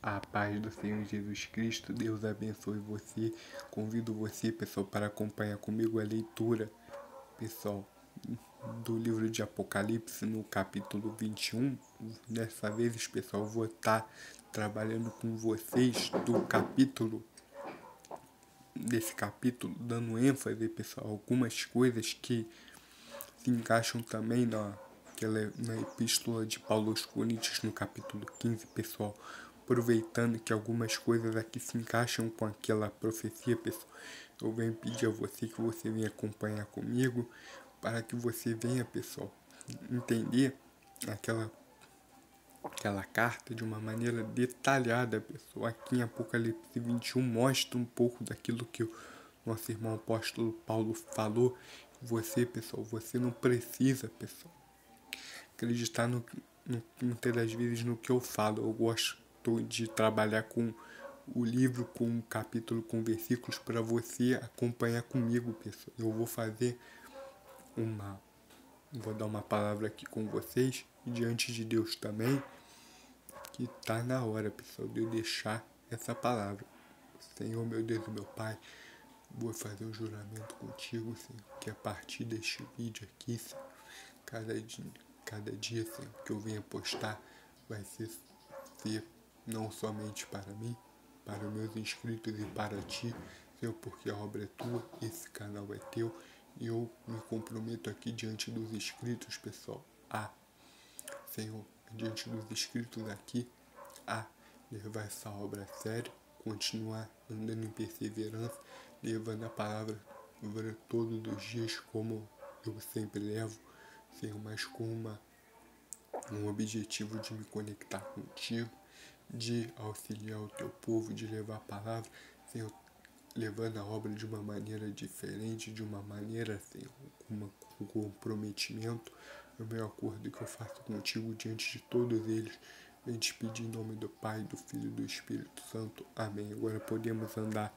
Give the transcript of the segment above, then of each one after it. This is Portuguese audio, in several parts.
A paz do Senhor Jesus Cristo, Deus abençoe você. Convido você, pessoal, para acompanhar comigo a leitura, pessoal, do livro de Apocalipse no capítulo 21. Dessa vez, pessoal, eu vou estar trabalhando com vocês desse capítulo, dando ênfase, pessoal, algumas coisas que se encaixam também na epístola de Paulo aos Coríntios, no capítulo 15, pessoal. Aproveitando que algumas coisas aqui se encaixam com aquela profecia, pessoal, eu venho pedir a você que você venha acompanhar comigo, para que você venha, pessoal, entender aquela carta de uma maneira detalhada, pessoal. Aqui em Apocalipse 21 mostra um pouco daquilo que o nosso irmão apóstolo Paulo falou. Você, pessoal, você não precisa, pessoal, acreditar muitas das vezes no que eu falo. Eu gosto de trabalhar com o livro, com um capítulo, com versículos, para você acompanhar comigo, pessoal. Eu vou dar uma palavra aqui com vocês, e diante de Deus também, que tá na hora, pessoal, de eu deixar essa palavra. Senhor, meu Deus e meu Pai, vou fazer um juramento contigo, Senhor, que a partir deste vídeo aqui, Senhor, cada dia, Senhor, que eu venha postar, vai ser não somente para mim, para os meus inscritos e para ti, Senhor, porque a obra é tua, esse canal é teu, e eu me comprometo aqui diante dos inscritos, pessoal, Senhor, diante dos inscritos aqui, a levar essa obra a sério, continuar andando em perseverança, levando a palavra todos os dias, como eu sempre levo, Senhor, mas com um objetivo de me conectar contigo, de auxiliar o teu povo, de levar a palavra, Senhor, levando a obra de uma maneira diferente, de uma maneira, Senhor, com comprometimento. É o meu acordo que eu faço contigo diante de todos eles. Vem te pedir em nome do Pai, do Filho e do Espírito Santo. Amém. Agora podemos entrar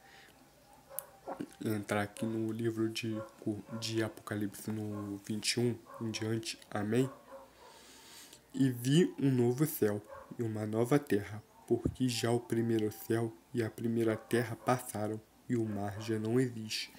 aqui no livro de Apocalipse no 21 em diante. Amém. E vi um novo céu e uma nova terra, porque já o primeiro céu e a primeira terra passaram, e o mar já não existe.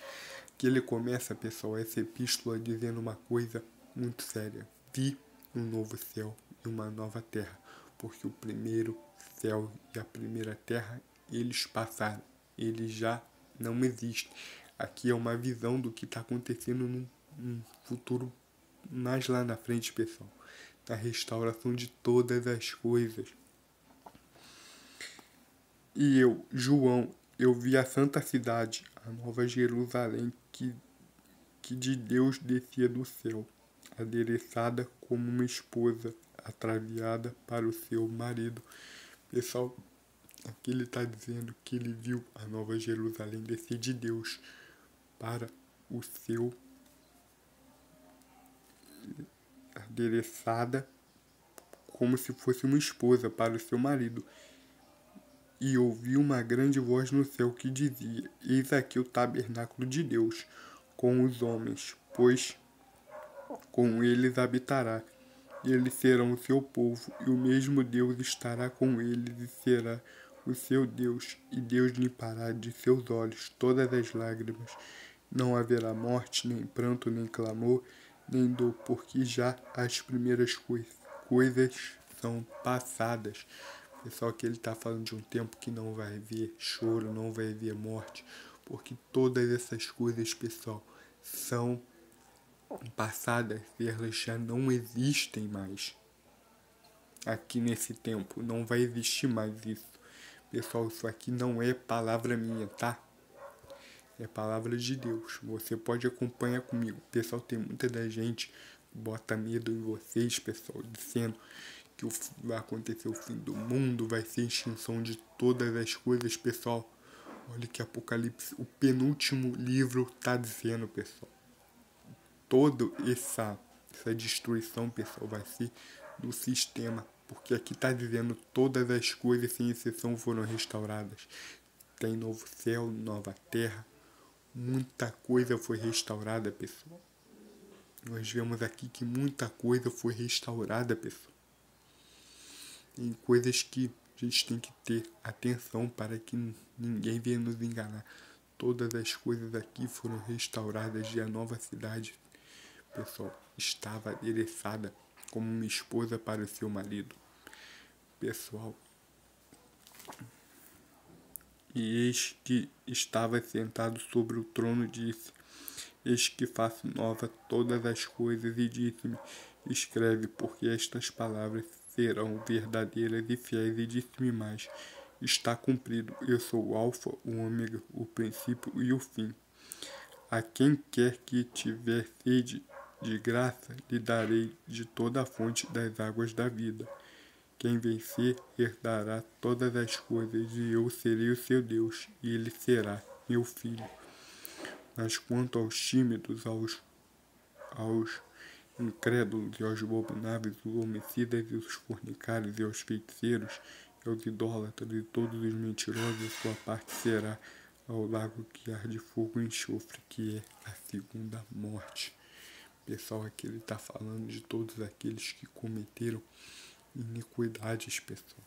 Que ele começa, pessoal, essa epístola dizendo uma coisa muito séria. Vi um novo céu e uma nova terra, porque o primeiro céu e a primeira terra, eles passaram, eles já não existem. Aqui é uma visão do que está acontecendo num futuro mais lá na frente, pessoal. A restauração de todas as coisas. E eu, João, eu vi a santa cidade, a nova Jerusalém, que de Deus descia do céu, adereçada como uma esposa, ataviada para o seu marido. Pessoal, aqui ele está dizendo que ele viu a nova Jerusalém descer de Deus para o seu adereçada como se fosse uma esposa para o seu marido. E ouvi uma grande voz no céu que dizia: Eis aqui o tabernáculo de Deus com os homens, pois com eles habitará. E eles serão o seu povo, e o mesmo Deus estará com eles e será o seu Deus, e Deus limpará de seus olhos todas as lágrimas. Não haverá morte, nem pranto, nem clamor, nem dor, porque já as primeiras coisas são passadas. Pessoal, que ele está falando de um tempo que não vai haver choro, não vai haver morte, porque todas essas coisas, pessoal, são passadas, elas já não existem mais. Aqui nesse tempo não vai existir mais isso. Pessoal, isso aqui não é palavra minha, tá? É palavra de Deus. Você pode acompanhar comigo. Pessoal, tem muita da gente que bota medo em vocês, pessoal, dizendo que vai acontecer o fim do mundo, vai ser a extinção de todas as coisas, pessoal. Olha que Apocalipse, o penúltimo livro, tá dizendo, pessoal. Toda essa destruição, pessoal, vai ser do sistema, porque aqui está dizendo todas as coisas sem exceção foram restauradas. Tem novo céu, nova terra, muita coisa foi restaurada, pessoal. Nós vemos aqui que muita coisa foi restaurada, pessoal. Tem coisas que A gente tem que ter atenção para que ninguém venha nos enganar. Todas as coisas aqui foram restauradas e a nova cidade, pessoal, estava adereçada como uma esposa para o seu marido. Pessoal, e eis que estava sentado sobre o trono, disse: Eis que faço nova todas as coisas, e disse-me: Escreve, porque estas palavras serão verdadeiras e fiéis. E disse-me mais: Está cumprido. Eu sou o Alfa, o Ômega, o princípio e o fim. A quem quer que tiver sede de graça, lhe darei de toda a fonte das águas da vida. Quem vencer herdará todas as coisas, e eu serei o seu Deus, e ele será meu filho. Mas quanto aos tímidos, aos incrédulos e aos abomináveis, os homicidas e os fornicários e aos feiticeiros, e aos idólatras e todos os mentirosos, sua parte será ao lago que arde fogo e enxofre, que é a segunda morte. Pessoal, aqui ele está falando de todos aqueles que cometeram iniquidades, pessoal.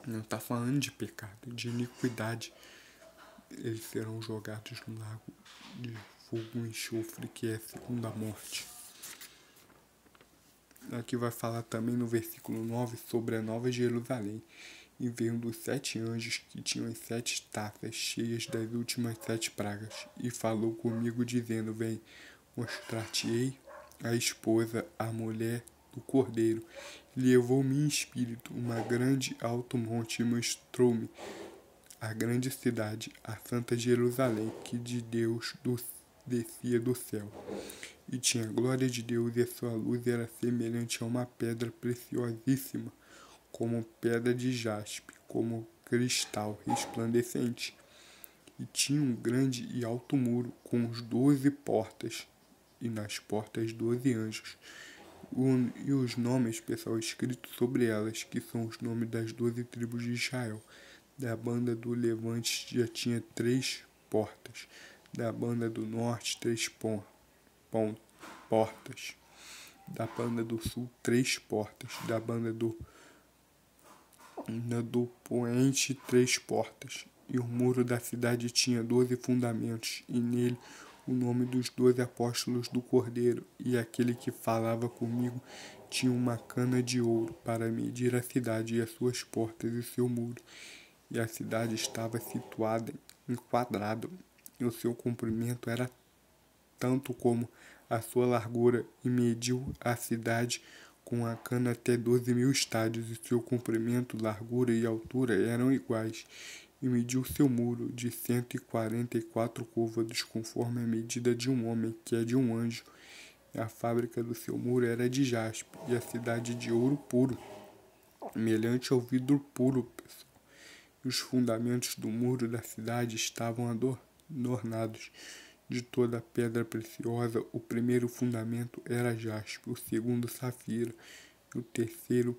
Não está falando de pecado, de iniquidade. Eles serão jogados no lago de fogo e enxofre, que é a segunda morte. Aqui vai falar também no versículo 9 sobre a Nova Jerusalém. E veio um dos 7 anjos que tinham as 7 taças cheias das últimas 7 pragas, e falou comigo dizendo: Vem, mostrar-te-ei a esposa, a mulher do Cordeiro. Levou-me em espírito uma grande alto monte e mostrou-me a grande cidade, a santa Jerusalém, que de Deus descia do céu. E tinha a glória de Deus, e a sua luz era semelhante a uma pedra preciosíssima, como pedra de jaspe, como cristal resplandecente. E tinha um grande e alto muro, com os 12 portas, e nas portas 12 anjos. E os nomes, pessoal, escritos sobre elas, que são os nomes das 12 tribos de Israel. Da banda do Levante já tinha 3 portas. Da banda do Norte, 3 portas. Da banda do Sul, 3 portas. Da banda do Poente, 3 portas. E o muro da cidade tinha 12 fundamentos, e nele o nome dos 12 apóstolos do Cordeiro. E aquele que falava comigo tinha uma cana de ouro para medir a cidade e as suas portas e o seu muro. E a cidade estava situada em quadrado, e o seu comprimento era tanto como a sua largura, e mediu a cidade com a cana até 12.000 estádios, e seu comprimento, largura e altura eram iguais, e mediu seu muro de 144 côvados, conforme a medida de um homem, que é de um anjo. E a fábrica do seu muro era de jaspe, e a cidade de ouro puro, semelhante ao vidro puro, pessoal. E os fundamentos do muro da cidade estavam adornados de toda pedra preciosa. O primeiro fundamento era jaspe, o segundo safira, o terceiro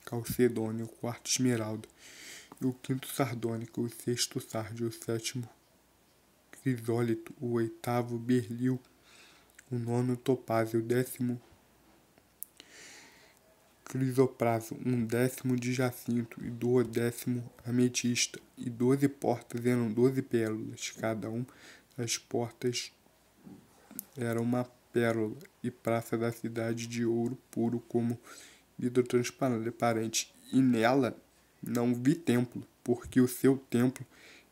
calcedônio, o quarto esmeralda, e o quinto sardônico, o sexto sardio, o sétimo crisólito, o oitavo berlil, o nono topázio, o 10º crisopraso, um 10º de jacinto e 12º ametista. E 12 portas eram 12 pérolas, cada uma das portas era uma pérola, e praça da cidade de ouro puro como vidro transparente. E nela não vi templo, porque o seu templo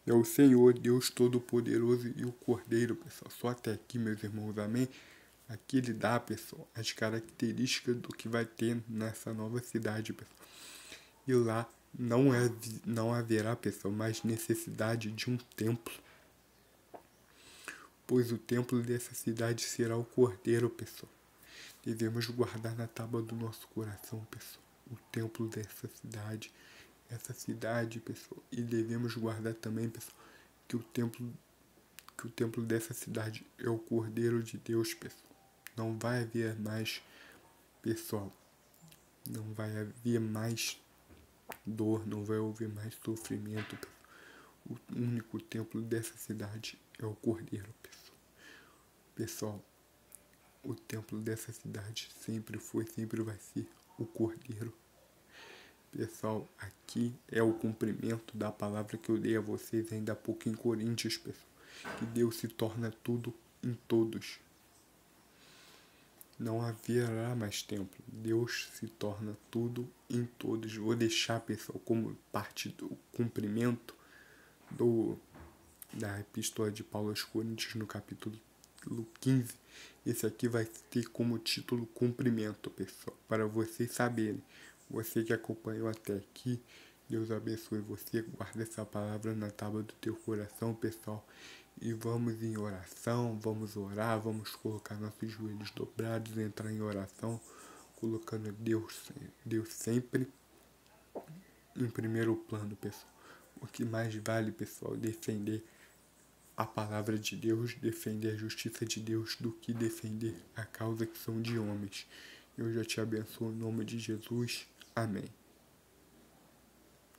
é o Senhor, Deus Todo-Poderoso e o Cordeiro, pessoal. Só até aqui, meus irmãos, amém? Aqui ele dá, pessoal, as características do que vai ter nessa nova cidade, pessoal. E lá não haverá, pessoal, mais necessidade de um templo, pois o templo dessa cidade será o Cordeiro, pessoal. Devemos guardar na tábua do nosso coração, pessoal, o templo dessa cidade, pessoal. E devemos guardar também, pessoal, que o templo dessa cidade é o Cordeiro de Deus, pessoal. Não vai haver mais, pessoal, não vai haver mais dor, não vai haver mais sofrimento, pessoal. O único templo dessa cidade é o Cordeiro, pessoal. Pessoal, o templo dessa cidade sempre foi, sempre vai ser o Cordeiro. Pessoal, aqui é o cumprimento da palavra que eu dei a vocês ainda há pouco em Coríntios, pessoal. Que Deus se torna tudo em todos. Não haverá mais templo. Deus se torna tudo em todos. Vou deixar, pessoal, como parte do cumprimento da Epístola de Paulo aos Coríntios, no capítulo 15. Esse aqui vai ter como título cumprimento, pessoal, para vocês saberem. Você que acompanhou até aqui, Deus abençoe você, guarda essa palavra na tábua do teu coração, pessoal. E vamos em oração, vamos orar, vamos colocar nossos joelhos dobrados, entrar em oração, colocando Deus sempre em primeiro plano, pessoal. O que mais vale, pessoal, defender a palavra de Deus, defender a justiça de Deus, do que defender a causa que são de homens. Eu já te abençoo em nome de Jesus. Amém.